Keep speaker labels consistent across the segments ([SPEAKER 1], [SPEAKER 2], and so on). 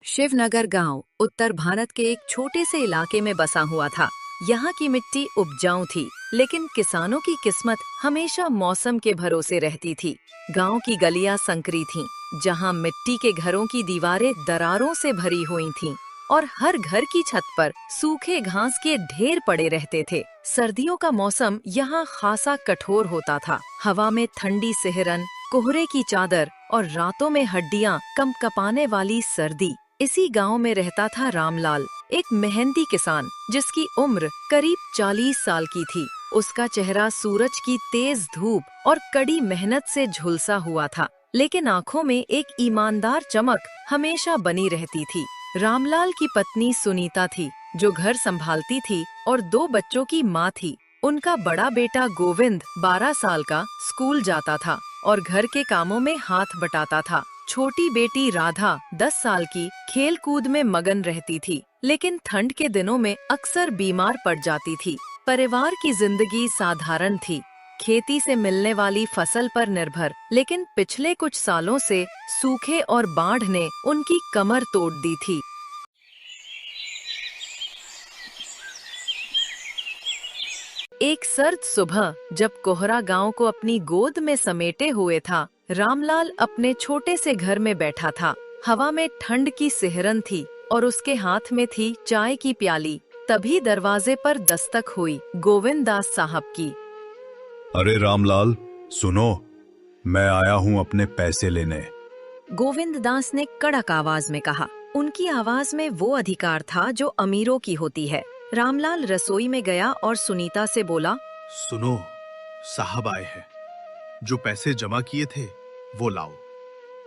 [SPEAKER 1] शिवनगर गांव उत्तर भारत के एक छोटे से इलाके में बसा हुआ था। यहाँ की मिट्टी उपजाऊ थी, लेकिन किसानों की किस्मत हमेशा मौसम के भरोसे रहती थी। गांव की गलियां संकरी थीं, जहाँ मिट्टी के घरों की दीवारें दरारों से भरी हुई थीं और हर घर की छत पर सूखे घास के ढेर पड़े रहते थे। सर्दियों का मौसम यहाँ खासा कठोर होता था। हवा में ठंडी सिहरन, कोहरे की चादर और रातों में हड्डियां कंपकपाने वाली सर्दी। इसी गांव में रहता था रामलाल, एक मेहनती किसान जिसकी उम्र करीब 40 साल की थी। उसका चेहरा सूरज की तेज धूप और कड़ी मेहनत से झुलसा हुआ था, लेकिन आंखों में एक ईमानदार चमक हमेशा बनी रहती थी। रामलाल की पत्नी सुनीता थी, जो घर संभालती थी और 2 बच्चों की माँ थी। उनका बड़ा बेटा गोविंद 12 साल का स्कूल जाता था और घर के कामों में हाथ बटाता था। छोटी बेटी राधा 10 साल की खेल कूद में मगन रहती थी, लेकिन ठंड के दिनों में अक्सर बीमार पड़ जाती थी। परिवार की जिंदगी साधारण थी, खेती से मिलने वाली फसल पर निर्भर, लेकिन पिछले कुछ सालों से सूखे और बाढ़ ने उनकी कमर तोड़ दी थी। एक सर्द सुबह जब कोहरा गांव को अपनी गोद में समेटे हुए था, रामलाल अपने छोटे से घर में बैठा था। हवा में ठंड की सिहरन थी और उसके हाथ में थी चाय की प्याली। तभी दरवाजे पर दस्तक हुई गोविंद दास साहब की।
[SPEAKER 2] अरे रामलाल, सुनो, मैं आया हूँ अपने पैसे लेने।
[SPEAKER 1] गोविंद दास ने कड़क आवाज में कहा। उनकी आवाज में वो अधिकार था जो अमीरों की होती है। रामलाल रसोई में गया और सुनीता से बोला,
[SPEAKER 3] सुनो, साहब आए हैं। जो पैसे जमा किए थे वो लाओ,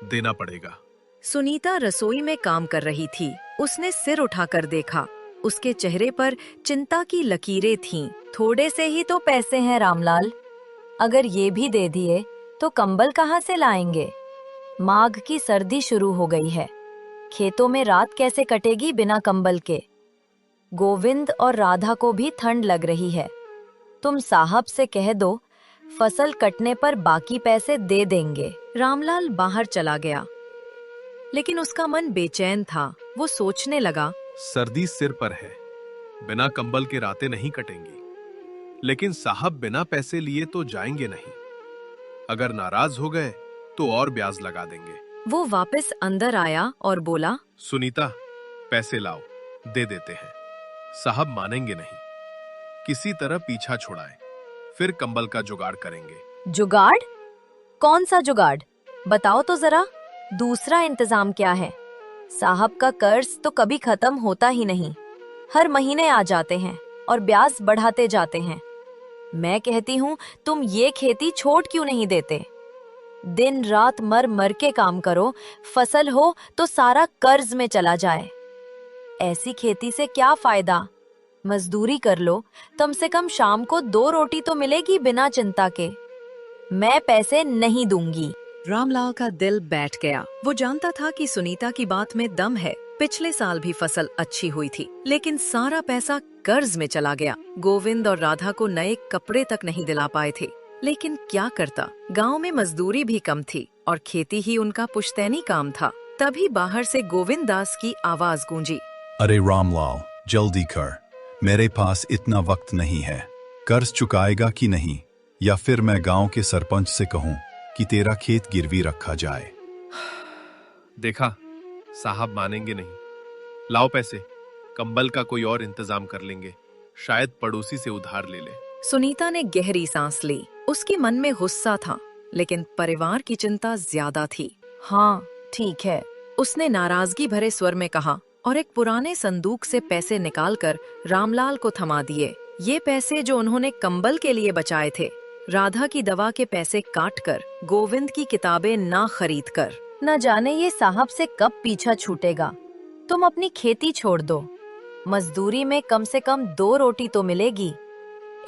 [SPEAKER 3] देना पड़ेगा।
[SPEAKER 1] सुनीता रसोई में काम कर रही थी। उसने सिर उठाकर देखा। उसके चेहरे पर चिंता की लकीरें थीं।
[SPEAKER 4] थोड़े से ही तो पैसे हैं रामलाल, अगर ये भी दे दिए तो कंबल कहाँ से लाएंगे? माघ की सर्दी शुरू हो गई है, खेतों में रात कैसे कटेगी बिना कंबल के? गोविंद और राधा को भी ठंड लग रही है। तुम साहब से कह दो, फसल कटने पर बाकी पैसे दे देंगे।
[SPEAKER 1] रामलाल बाहर चला गया, लेकिन उसका मन बेचैन था। वो सोचने लगा,
[SPEAKER 3] सर्दी सिर पर है, बिना कंबल के रातें नहीं कटेंगी, लेकिन साहब बिना पैसे लिए तो जाएंगे नहीं। अगर नाराज हो गए तो और ब्याज लगा देंगे।
[SPEAKER 1] वो वापस अंदर आया और बोला,
[SPEAKER 3] सुनीता, पैसे लाओ, दे देते हैं। साहब मानेंगे नहीं, किसी तरह पीछा छुड़ाएं, फिर कंबल का जुगाड़ करेंगे।
[SPEAKER 4] जुगाड़? कौन सा जुगाड़? बताओ तो जरा। दूसरा इंतजाम क्या है? साहब का कर्ज तो कभी खत्म होता ही नहीं, हर महीने आ जाते हैं और ब्याज बढ़ाते जाते हैं। मैं कहती हूँ, तुम ये खेती छोड़ क्यों नहीं देते? दिन रात मर मर के काम करो, फसल हो तो सारा कर्ज में चला जाए। ऐसी खेती से क्या फायदा? मजदूरी कर लो, कम से कम शाम को 2 रोटी तो मिलेगी बिना चिंता के। मैं पैसे नहीं दूंगी।
[SPEAKER 1] रामलाल का दिल बैठ गया। वो जानता था कि सुनीता की बात में दम है। पिछले साल भी फसल अच्छी हुई थी, लेकिन सारा पैसा कर्ज में चला गया। गोविंद और राधा को नए कपड़े तक नहीं दिला पाए थे, लेकिन क्या करता? गांव में मजदूरी भी कम थी और खेती ही उनका पुश्तैनी काम था। तभी बाहर से गोविंद दास की आवाज गूंजी,
[SPEAKER 2] अरे रामलाल, जल्दी कर, मेरे पास इतना वक्त नहीं है। कर्ज चुकाएगा कि नहीं, या फिर मैं गांव के सरपंच से कहूं कि तेरा खेत गिरवी रखा जाए।
[SPEAKER 3] देखा, साहब मानेंगे नहीं। लाओ पैसे, कंबल का कोई और इंतजाम कर लेंगे, शायद पड़ोसी से उधार ले ले।
[SPEAKER 1] सुनीता ने गहरी सांस ली। उसके मन में गुस्सा था, लेकिन परिवार की चिंता ज्यादा थी।
[SPEAKER 4] हाँ ठीक है,
[SPEAKER 1] उसने नाराजगी भरे स्वर में कहा और एक पुराने संदूक से पैसे निकालकर रामलाल को थमा दिए। ये पैसे जो उन्होंने कंबल के लिए बचाए थे, राधा की दवा के पैसे काटकर, गोविंद की किताबें ना खरीद कर।
[SPEAKER 4] न जाने ये साहब से कब पीछा छूटेगा। तुम अपनी खेती छोड़ दो, मजदूरी में कम से कम 2 रोटी तो मिलेगी।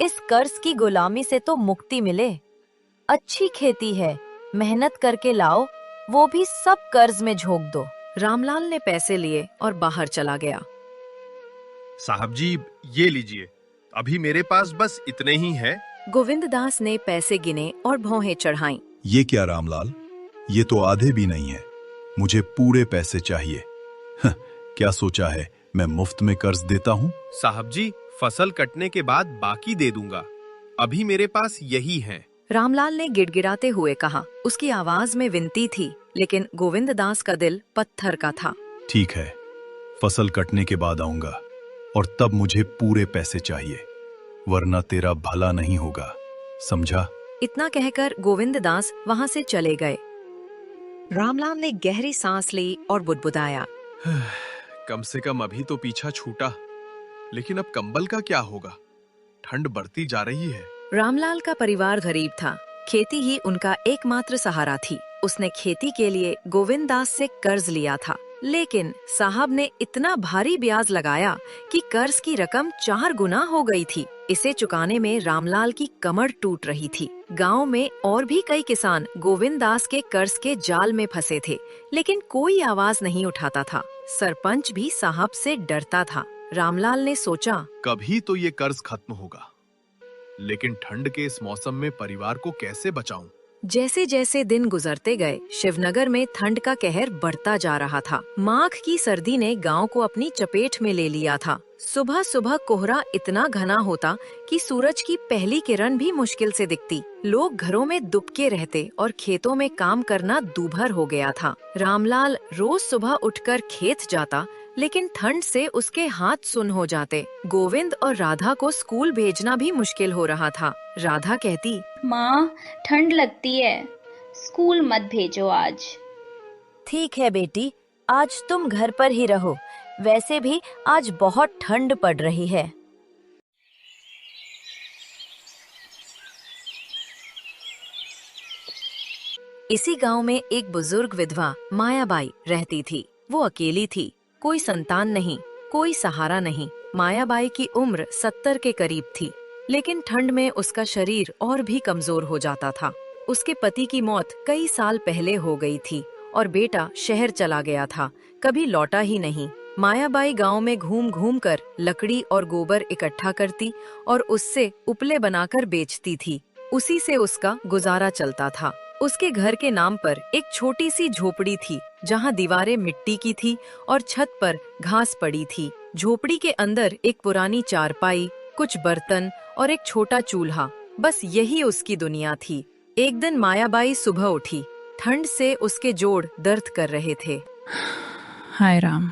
[SPEAKER 4] इस कर्ज की गुलामी से तो मुक्ति मिले। अच्छी खेती है, मेहनत करके लाओ, वो भी सब कर्ज में झोंक दो।
[SPEAKER 1] रामलाल ने पैसे लिए और बाहर चला गया।
[SPEAKER 3] साहब जी, ये लीजिए, अभी मेरे पास बस इतने ही है।
[SPEAKER 1] गोविंद दास ने पैसे गिने और भौहें चढ़ाईं।
[SPEAKER 2] ये क्या रामलाल, ये तो आधे भी नहीं है, मुझे पूरे पैसे चाहिए। क्या सोचा है मैं मुफ्त में कर्ज देता हूँ?
[SPEAKER 3] साहब जी, फसल कटने के बाद बाकी दे दूंगा, अभी मेरे पास यही है।
[SPEAKER 1] रामलाल ने गिड़गिड़ाते हुए कहा। उसकी आवाज में विनती थी, लेकिन गोविंददास का दिल पत्थर का था।
[SPEAKER 2] ठीक है, फसल कटने के बाद आऊंगा और तब मुझे पूरे पैसे चाहिए, वरना तेरा भला नहीं होगा, समझा?
[SPEAKER 1] इतना कहकर गोविंददास वहां से चले गए। रामलाल ने गहरी सांस ली और बुदबुदाया।
[SPEAKER 3] कम से कम अभी तो पीछा छूटा, लेकिन अब कंबल का क्या होगा? ठंड बढ़ती जा रही है।
[SPEAKER 1] रामलाल का परिवार गरीब था, खेती ही उनका एकमात्र सहारा थी। उसने खेती के लिए गोविंददास से कर्ज लिया था, लेकिन साहब ने इतना भारी ब्याज लगाया कि कर्ज की रकम 4 गुना हो गई थी। इसे चुकाने में रामलाल की कमर टूट रही थी। गांव में और भी कई किसान गोविंददास के कर्ज के जाल में फंसे थे, लेकिन कोई आवाज नहीं उठाता था। सरपंच भी साहब से डरता था। रामलाल ने सोचा,
[SPEAKER 3] कभी तो ये कर्ज खत्म होगा, लेकिन ठंड के इस मौसम में परिवार को कैसे बचाऊं?
[SPEAKER 1] जैसे जैसे दिन गुजरते गए, शिवनगर में ठंड का कहर बढ़ता जा रहा था। माघ की सर्दी ने गांव को अपनी चपेट में ले लिया था। सुबह सुबह कोहरा इतना घना होता कि सूरज की पहली किरण भी मुश्किल से दिखती। लोग घरों में दुबके रहते और खेतों में काम करना दूभर हो गया था। रामलाल रोज सुबह उठकर खेत जाता, लेकिन ठंड से उसके हाथ सुन हो जाते। गोविंद और राधा को स्कूल भेजना भी मुश्किल हो रहा था। राधा कहती,
[SPEAKER 5] माँ, ठंड लगती है, स्कूल मत भेजो आज।
[SPEAKER 4] ठीक है बेटी, आज तुम घर पर ही रहो। वैसे भी आज बहुत ठंड पड़ रही है।
[SPEAKER 1] इसी गांव में एक बुजुर्ग विधवा मायाबाई रहती थी। वो अकेली थी, कोई संतान नहीं, कोई सहारा नहीं। मायाबाई की उम्र 70 के करीब थी, लेकिन ठंड में उसका शरीर और भी कमजोर हो जाता था। उसके पति की मौत कई साल पहले हो गई थी और बेटा शहर चला गया था, कभी लौटा ही नहीं। मायाबाई गांव में घूम घूम कर लकड़ी और गोबर इकट्ठा करती और उससे उपले बनाकर बेचती थी। उसी से उसका गुजारा चलता था। उसके घर के नाम पर एक छोटी सी झोपड़ी थी, जहां दीवारें मिट्टी की थी और छत पर घास पड़ी थी। झोपड़ी के अंदर एक पुरानी चारपाई, कुछ बर्तन और एक छोटा चूल्हा, बस यही उसकी दुनिया थी। एक दिन मायाबाई सुबह उठी। ठंड से उसके जोड़ दर्द कर रहे थे।
[SPEAKER 6] हाय राम,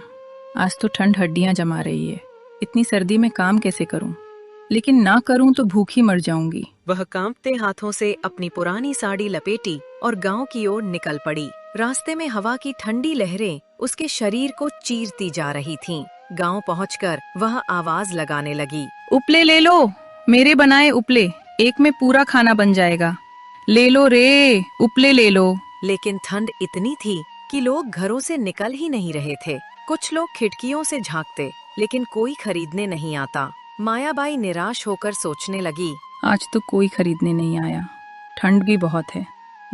[SPEAKER 6] आज तो ठंड हड्डियां जमा रही है। इतनी सर्दी में काम कैसे करूं? लेकिन ना करूं तो भूखी मर जाऊंगी।
[SPEAKER 1] वह कांपते हाथों से अपनी पुरानी साड़ी लपेटी और गांव की ओर निकल पड़ी। रास्ते में हवा की ठंडी लहरें उसके शरीर को चीरती जा रही थीं। गांव पहुंचकर वह आवाज लगाने लगी,
[SPEAKER 6] उपले ले लो, मेरे बनाए उपले, एक में पूरा खाना बन जाएगा। ले लो रे, उपले ले लो।
[SPEAKER 1] लेकिन ठंड इतनी थी कि लोग घरों से निकल ही नहीं रहे थे। कुछ लोग खिड़कियों से झांकते, लेकिन कोई खरीदने नहीं आता। मायाबाई निराश होकर सोचने लगी,
[SPEAKER 6] आज तो कोई खरीदने नहीं आया। ठंड भी बहुत है,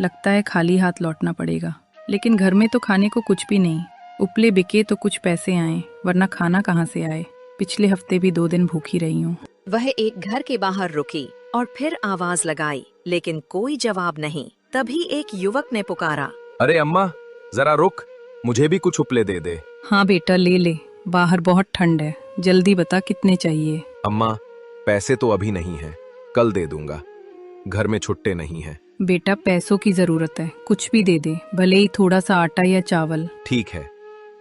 [SPEAKER 6] लगता है खाली हाथ लौटना पड़ेगा। लेकिन घर में तो खाने को कुछ भी नहीं। उपले बिके तो कुछ पैसे आए, वरना खाना कहाँ से आए। पिछले हफ्ते भी 2 दिन भूखी रही हूँ।
[SPEAKER 1] वह एक घर के बाहर रुकी और फिर आवाज लगाई, लेकिन कोई जवाब नहीं। तभी एक युवक ने पुकारा,
[SPEAKER 7] अरे अम्मा, जरा रुक, मुझे भी कुछ उपले दे दे।
[SPEAKER 6] हाँ बेटा, ले ले, बाहर बहुत ठंड है। जल्दी बता कितने चाहिए।
[SPEAKER 7] अम्मा, पैसे तो अभी नहीं है, कल दे दूंगा, घर में छुट्टे नहीं है।
[SPEAKER 6] बेटा, पैसों की जरूरत है, कुछ भी दे दे, भले ही थोड़ा सा आटा या चावल।
[SPEAKER 7] ठीक है,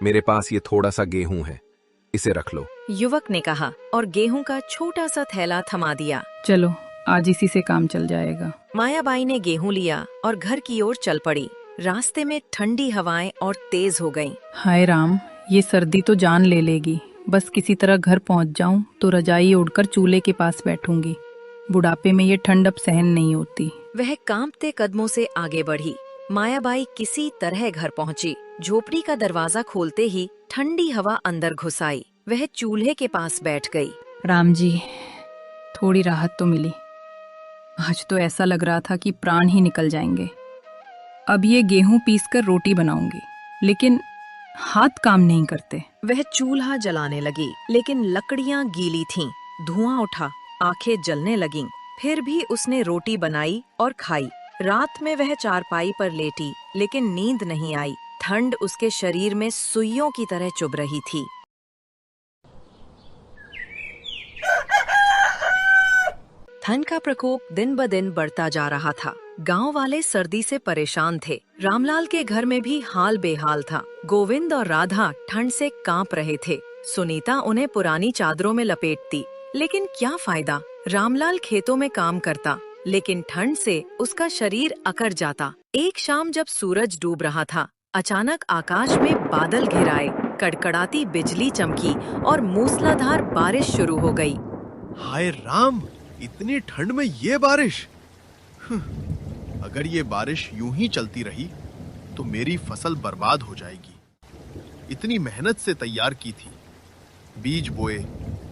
[SPEAKER 7] मेरे पास ये थोड़ा सा गेहूं है, इसे रख लो।
[SPEAKER 1] युवक ने कहा और गेहूं का छोटा सा थैला थमा दिया।
[SPEAKER 6] चलो, आज इसी से काम चल जाएगा।
[SPEAKER 1] मायाबाई ने गेहूं लिया और घर की ओर चल पड़ी। रास्ते में ठंडी हवाएं और तेज हो गईं।
[SPEAKER 6] हाय राम, ये सर्दी तो जान ले लेगी। बस किसी तरह घर पहुंच जाऊं तो रजाई ओढ़कर चूल्हे के पास बैठूंगी। बुढ़ापे में ये ठंड अब सहन नहीं होती।
[SPEAKER 1] वह कांपते कदमों से आगे बढ़ी। मायाबाई किसी तरह घर पहुंची। झोपड़ी का दरवाजा खोलते ही ठंडी हवा अंदर घुस आई। वह चूल्हे के पास बैठ गई।
[SPEAKER 6] राम जी, थोड़ी राहत तो मिली। आज तो ऐसा लग रहा था कि प्राण ही निकल जाएंगे। अब ये गेहूं पीसकर रोटी बनाऊंगी, लेकिन हाथ काम नहीं करते।
[SPEAKER 1] वह चूल्हा जलाने लगी, लेकिन लकड़ियां गीली थीं। धुआं उठा, आंखें जलने लगीं। फिर भी उसने रोटी बनाई और खाई। रात में वह चारपाई पर लेटी, लेकिन नींद नहीं आई। ठंड उसके शरीर में सुइयों की तरह चुभ रही थी। ठंड का प्रकोप दिन ब दिन बढ़ता जा रहा था। गांव वाले सर्दी से परेशान थे। रामलाल के घर में भी हाल बेहाल था। गोविंद और राधा ठंड से कांप रहे थे। सुनीता उन्हें पुरानी चादरों में लपेटती, लेकिन क्या फायदा। रामलाल खेतों में काम करता, लेकिन ठंड से उसका शरीर अकड़ जाता। एक शाम जब सूरज डूब रहा था, अचानक आकाश में बादल घिर आए, कड़कड़ाती बिजली चमकी और मूसलाधार बारिश शुरू हो गई।
[SPEAKER 3] हाय राम, इतनी ठंड में ये बारिश! अगर ये बारिश यूं ही चलती रही तो मेरी फसल बर्बाद हो जाएगी। इतनी मेहनत से तैयार की थी, बीज बोए,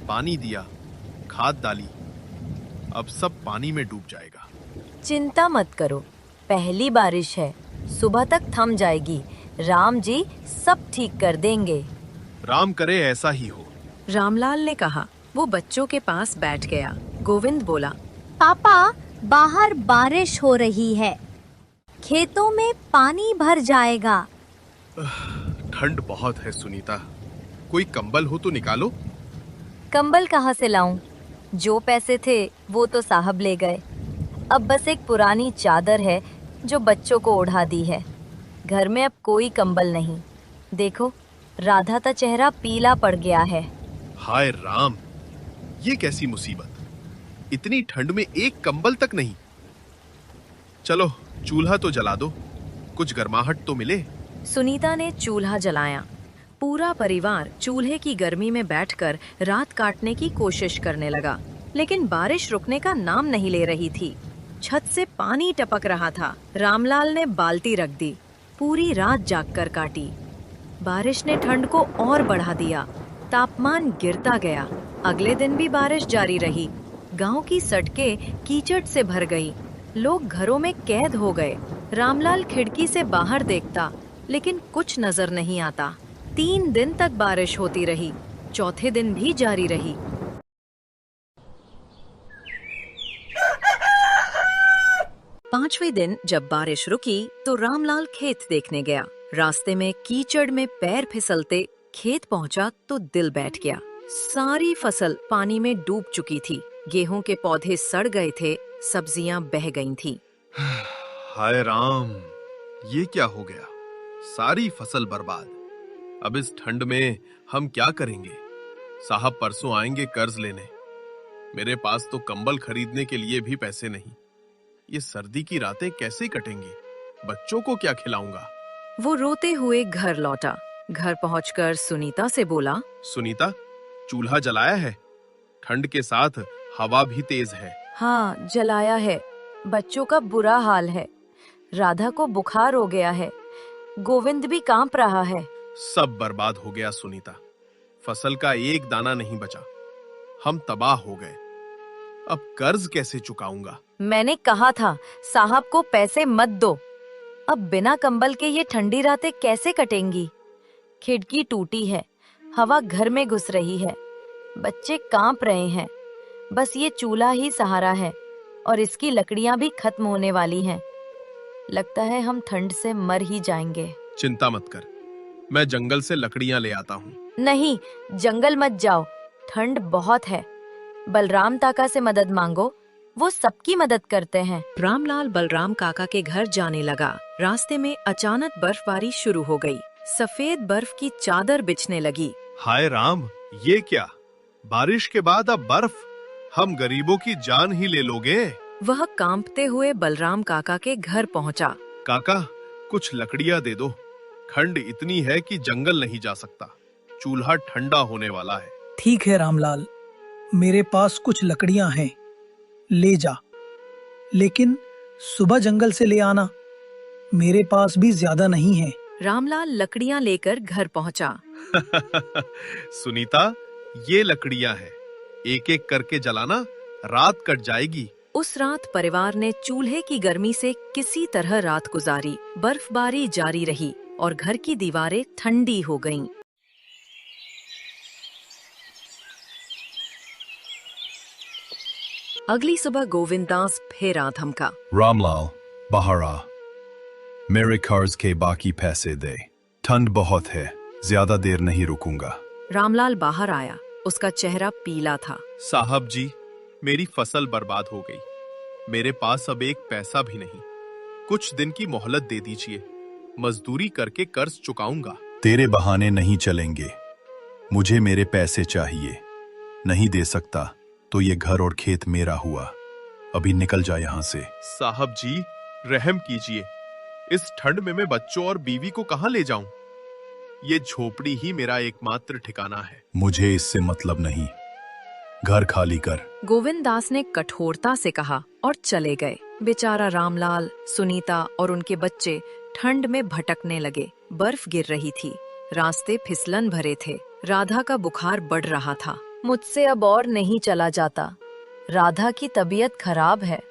[SPEAKER 3] पानी दिया, खाद डाली, अब सब पानी में डूब जाएगा।
[SPEAKER 4] चिंता मत करो, पहली बारिश है, सुबह तक थम जाएगी। राम जी सब ठीक कर देंगे।
[SPEAKER 3] राम करे ऐसा ही हो।
[SPEAKER 1] रामलाल ने कहा। वो बच्चों के पास बैठ गया। गोविंद बोला,
[SPEAKER 8] पापा, बाहर बारिश हो रही है, खेतों में पानी भर जाएगा।
[SPEAKER 3] ठंड बहुत है सुनीता, कोई कंबल हो तो निकालो।
[SPEAKER 4] कंबल कहाँ से लाऊं? जो पैसे थे वो तो साहब ले गए। अब बस एक पुरानी चादर है जो बच्चों को ओढ़ा दी है। घर में अब कोई कंबल नहीं। देखो, राधा का चेहरा पीला पड़ गया है।
[SPEAKER 3] हाय राम, ये कैसी मुसीबत! इतनी ठंड में एक कंबल तक नहीं। चलो चूल्हा तो जला दो, कुछ गर्माहट तो मिले।
[SPEAKER 1] सुनीता ने चूल्हा जलाया। पूरा परिवार चूल्हे की गर्मी में बैठकर रात काटने की कोशिश करने लगा, लेकिन बारिश रुकने का नाम नहीं ले रही थी। छत से पानी टपक रहा था। रामलाल ने बाल्टी रख दी, पूरी रात जागकर काटी। बारिश ने ठंड को और बढ़ा दिया। तापमान गिरता गया। अगले दिन भी बारिश जारी रही। गांव की सड़कें कीचड़ से भर गई। लोग घरों में कैद हो गए। रामलाल खिड़की से बाहर देखता, लेकिन कुछ नजर नहीं आता। 3 दिन तक बारिश होती रही। चौथे दिन भी जारी रही। पांचवें दिन जब बारिश रुकी तो रामलाल खेत देखने गया। रास्ते में कीचड़ में पैर फिसलते खेत पहुंचा तो दिल बैठ गया। सारी फसल पानी में डूब चुकी थी। गेहूं के पौधे सड़ गए थे, सब्जियां बह गई थीं।
[SPEAKER 3] हाय राम, ये क्या हो गया? सारी फसल बर्बाद। अब इस ठंड में हम क्या करेंगे? साहब परसों आएंगे कर्ज लेने। मेरे पास तो कंबल खरीदने के लिए भी पैसे नहीं। ये सर्दी की रातें कैसे कटेंगी? बच्चों को क्या खिलाऊंगा?
[SPEAKER 1] वो रोते हुए घर लौटा। घर पहुंचकर सुनीता से बोला,
[SPEAKER 3] सुनीता, चूल्हा जलाया है? ठंड के साथ हवा भी तेज है।
[SPEAKER 4] हाँ, जलाया है। बच्चों का बुरा हाल है। राधा को बुखार हो गया है। गोविंद भी कांप रहा है।
[SPEAKER 3] सब बर्बाद हो गया सुनीता। फसल का एक दाना नहीं बचा। हम तबाह हो गए। अब कर्ज कैसे चुकाऊंगा?
[SPEAKER 4] मैंने कहा था साहब को पैसे मत दो। अब बिना कंबल के ये ठंडी रातें कैसे कटेंगी? खिड़की टूटी है, हवा घर में घुस रही है, बच्चे कांप रहे हैं। बस ये चूल्हा ही सहारा है और इसकी लकड़ियां भी खत्म होने वाली हैं। लगता है हम ठंड से मर ही जाएंगे।
[SPEAKER 3] चिंता मत कर, मैं जंगल से लकड़ियां ले आता हूँ।
[SPEAKER 4] नहीं, जंगल मत जाओ, ठंड बहुत है। बलराम काका से मदद मांगो, वो सबकी मदद करते हैं।
[SPEAKER 1] रामलाल बलराम काका के घर जाने लगा। रास्ते में अचानक बर्फबारी शुरू हो गई। सफेद बर्फ की चादर बिछने लगी।
[SPEAKER 3] हाय राम, ये क्या? बारिश के बाद अब बर्फ? हम गरीबों की जान ही ले लोगे।
[SPEAKER 1] वह कांपते हुए बलराम काका के घर पहुंचा।
[SPEAKER 3] काका, कुछ लकड़ियां दे दो। ठंड इतनी है कि जंगल नहीं जा सकता। चूल्हा ठंडा होने वाला है।
[SPEAKER 9] ठीक है रामलाल, मेरे पास कुछ लकड़ियां हैं, ले जा। लेकिन सुबह जंगल से ले आना, मेरे पास भी ज्यादा नहीं है।
[SPEAKER 1] रामलाल लकड़ियां लेकर घर पहुंचा।
[SPEAKER 3] सुनीता, ये लकड़ियां हैं, एक एक करके जलाना, रात कट जाएगी।
[SPEAKER 1] उस रात परिवार ने चूल्हे की गर्मी से किसी तरह रात गुजारी। बर्फबारी जारी रही और घर की दीवारें ठंडी हो गईं। अगली सुबह गोविंदास फिर आ धमका।
[SPEAKER 2] रामलाल, बाहर आ, मेरे कर्ज के बाकी पैसे दे। ठंड बहुत है, ज्यादा देर नहीं रुकूंगा।
[SPEAKER 1] रामलाल बाहर आया। उसका चेहरा पीला था।
[SPEAKER 3] साहब जी, मेरी फसल बर्बाद हो गई। मेरे पास अब एक पैसा भी नहीं। कुछ दिन की मोहलत दे दीजिए, मजदूरी करके कर्ज चुकाऊंगा।
[SPEAKER 2] तेरे बहाने नहीं चलेंगे। मुझे मेरे पैसे चाहिए। नहीं दे सकता तो ये घर और खेत मेरा हुआ। अभी निकल जा यहाँ से।
[SPEAKER 3] साहब जी, रहम कीजिए। इस ठंड में मैं बच्चों और बीवी को कहां ले जाऊं? ये झोपड़ी ही मेरा एकमात्र ठिकाना है।
[SPEAKER 2] मुझे इससे मतलब नहीं। घर खाली कर।
[SPEAKER 1] गोविंद दास ने कठोरता से कहा और चले गए। बेचारा रामलाल, सुनीता और उनके बच्चे ठंड में भटकने लगे। बर्फ गिर रही थी, रास्ते फिसलन भरे थे। राधा का बुखार बढ़ रहा था।
[SPEAKER 4] मुझसे अब और नहीं चला जाता। राधा की तबीयत खराब है।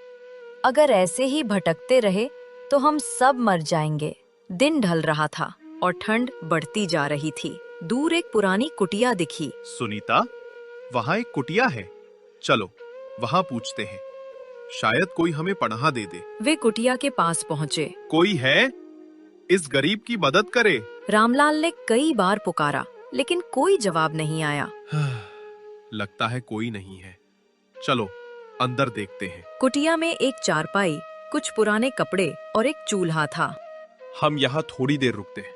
[SPEAKER 4] अगर ऐसे ही भटकते रहे तो हम सब मर जाएंगे।
[SPEAKER 1] दिन ढल रहा था और ठंड बढ़ती जा रही थी। दूर एक पुरानी कुटिया दिखी।
[SPEAKER 3] सुनीता, वहां एक कुटिया है, चलो वहां पूछते हैं। शायद कोई हमें पनाह दे दे।
[SPEAKER 1] वे कुटिया के पास पहुँचे।
[SPEAKER 3] कोई है? इस गरीब की मदद करे।
[SPEAKER 1] रामलाल ने कई बार पुकारा, लेकिन कोई जवाब नहीं आया।
[SPEAKER 3] लगता है कोई नहीं है। चलो अंदर देखते हैं।
[SPEAKER 1] कुटिया में एक चारपाई, कुछ पुराने कपड़े और एक चूल्हा था।
[SPEAKER 3] हम यहाँ थोड़ी देर रुकते हैं।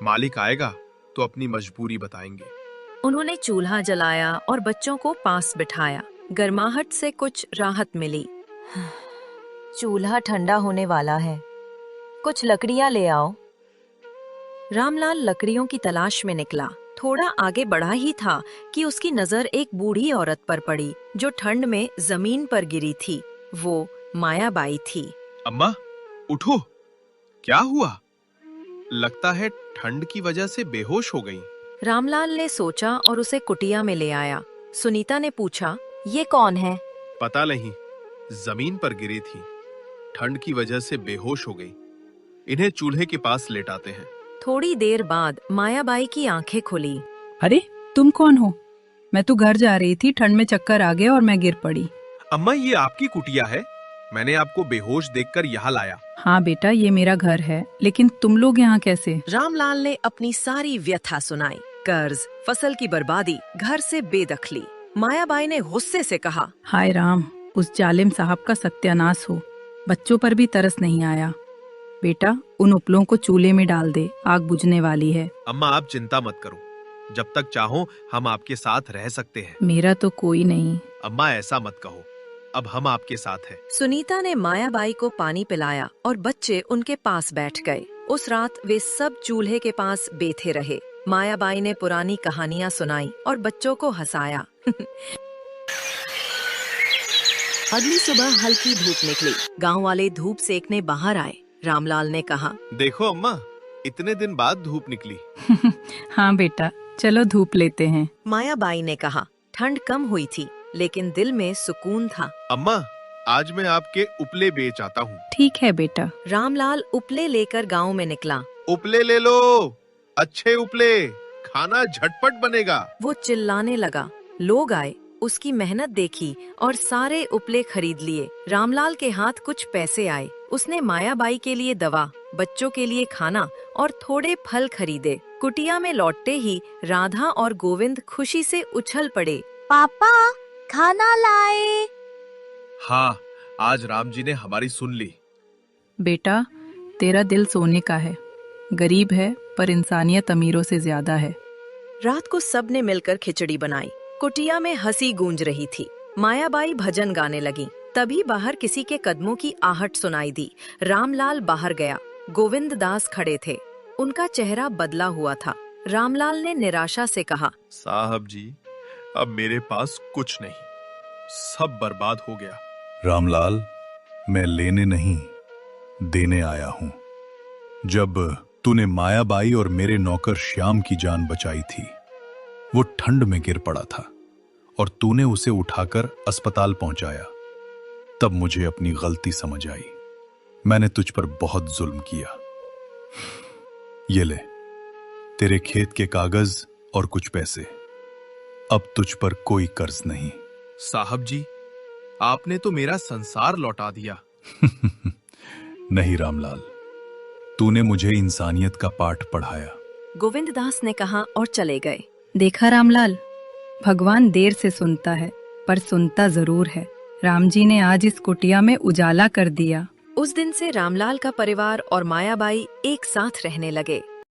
[SPEAKER 3] मालिक आएगा तो अपनी मजबूरी बताएंगे।
[SPEAKER 1] उन्होंने चूल्हा जलाया और बच्चों को पास बिठाया। गर्माहट से कुछ राहत मिली।
[SPEAKER 4] चूल्हा ठंडा होने वाला है। कुछ लकड़ियां ले आओ।
[SPEAKER 1] रामलाल लकड़ियों की तलाश में निकला। थोड़ा आगे बढ़ा ही था कि उसकी नजर एक बूढ़ी औरत पर पड़ी जो ठंड में जमीन पर गिरी थी। वो मायाबाई थी।
[SPEAKER 3] अम्मा, उठो। क्या हुआ? लगता है ठंड की वजह से बेहोश हो गई।
[SPEAKER 1] रामलाल ने सोचा और उसे कुटिया में ले आया। सुनीता ने पूछा,
[SPEAKER 4] ये कौन है?
[SPEAKER 3] पता नहीं, जमीन पर गिरी थी, ठंड की वजह से बेहोश हो गई। इन्हें चूल्हे के पास लेटाते हैं।
[SPEAKER 1] थोड़ी देर बाद मायाबाई की आंखें खुली।
[SPEAKER 6] अरे तुम कौन हो? मैं तो घर जा रही थी, ठंड में चक्कर आ गए और मैं गिर पड़ी।
[SPEAKER 3] अम्मा, ये आपकी कुटिया है? मैंने आपको बेहोश देखकर यहाँ लाया।
[SPEAKER 6] हाँ बेटा, ये मेरा घर है, लेकिन तुम लोग यहाँ कैसे?
[SPEAKER 1] रामलाल ने अपनी सारी व्यथा सुनाई। कर्ज, फसल की बर्बादी, घर से बेदखली। मायाबाई ने गुस्से से कहा,
[SPEAKER 6] हाय राम, उस जालिम साहब का सत्यानाश हो। बच्चों पर भी तरस नहीं आया। बेटा, उन उपलों को चूल्हे में डाल दे, आग बुझने वाली है।
[SPEAKER 3] अम्मा, आप चिंता मत करो। जब तक चाहो हम आपके साथ रह सकते हैं।
[SPEAKER 6] मेरा तो कोई नहीं।
[SPEAKER 3] अम्मा, ऐसा मत कहो। अब हम आपके साथ हैं।
[SPEAKER 1] सुनीता ने मायाबाई को पानी पिलाया और बच्चे उनके पास बैठ गए। उस रात वे सब चूल्हे के पास बैठे रहे। मायाबाई ने पुरानी कहानियाँ सुनाई और बच्चों को हंसाया। अगली सुबह हल्की धूप निकली। गांव वाले धूप सेकने बाहर आए। रामलाल ने कहा,
[SPEAKER 3] देखो अम्मा, इतने दिन बाद धूप निकली।
[SPEAKER 6] हाँ बेटा, चलो धूप लेते हैं।
[SPEAKER 1] मायाबाई ने कहा। ठंड कम हुई थी, लेकिन दिल में सुकून था।
[SPEAKER 3] अम्मा, आज मैं आपके उपले बेच आता हूँ।
[SPEAKER 6] ठीक है बेटा।
[SPEAKER 1] रामलाल उपले लेकर गांव में निकला।
[SPEAKER 3] उपले ले लो, अच्छे उपले, खाना झटपट बनेगा।
[SPEAKER 1] वो चिल्लाने लगा। लोग आए, उसकी मेहनत देखी और सारे उपले खरीद लिए। रामलाल के हाथ कुछ पैसे आए। उसने मायाबाई के लिए दवा, बच्चों के लिए खाना और थोड़े फल खरीदे। कुटिया में लौटते ही राधा और गोविंद खुशी से उछल पड़े।
[SPEAKER 8] पापा, खाना लाए।
[SPEAKER 3] हाँ, आज राम जी ने हमारी सुन ली।
[SPEAKER 6] बेटा, तेरा दिल सोने का है। गरीब है पर इंसानियत अमीरों से ज्यादा है।
[SPEAKER 1] रात को सबने मिलकर खिचड़ी बनाई। कुटिया में हंसी गूंज रही थी। मायाबाई भजन गाने लगी। तभी बाहर किसी के कदमों की आहट सुनाई दी। रामलाल बाहर गया। गोविंद दास खड़े थे। उनका चेहरा बदला हुआ था। रामलाल ने निराशा से कहा,
[SPEAKER 3] साहब जी, अब मेरे पास कुछ नहीं, सब बर्बाद हो गया।
[SPEAKER 2] रामलाल, मैं लेने नहीं, देने आया हूं। जब तूने मायाबाई और मेरे नौकर श्याम की जान बचाई थी, वो ठंड में गिर पड़ा था और तूने उसे उठाकर अस्पताल पहुंचाया, तब मुझे अपनी गलती समझ आई। मैंने तुझ पर बहुत जुल्म किया। ये ले, तेरे खेत के कागज और कुछ पैसे। अब तुझ पर कोई कर्ज नहीं।
[SPEAKER 3] साहब जी, आपने तो मेरा संसार लौटा दिया।
[SPEAKER 2] नहीं रामलाल, तूने मुझे इंसानियत का पाठ पढ़ाया।
[SPEAKER 1] गोविंद दास ने कहा और चले गए।
[SPEAKER 6] देखा रामलाल, भगवान देर से सुनता है पर सुनता जरूर है। राम जी ने आज इस कुटिया में उजाला कर दिया।
[SPEAKER 1] उस दिन से रामलाल का परिवार और मायाबाई एक साथ रहने लगे।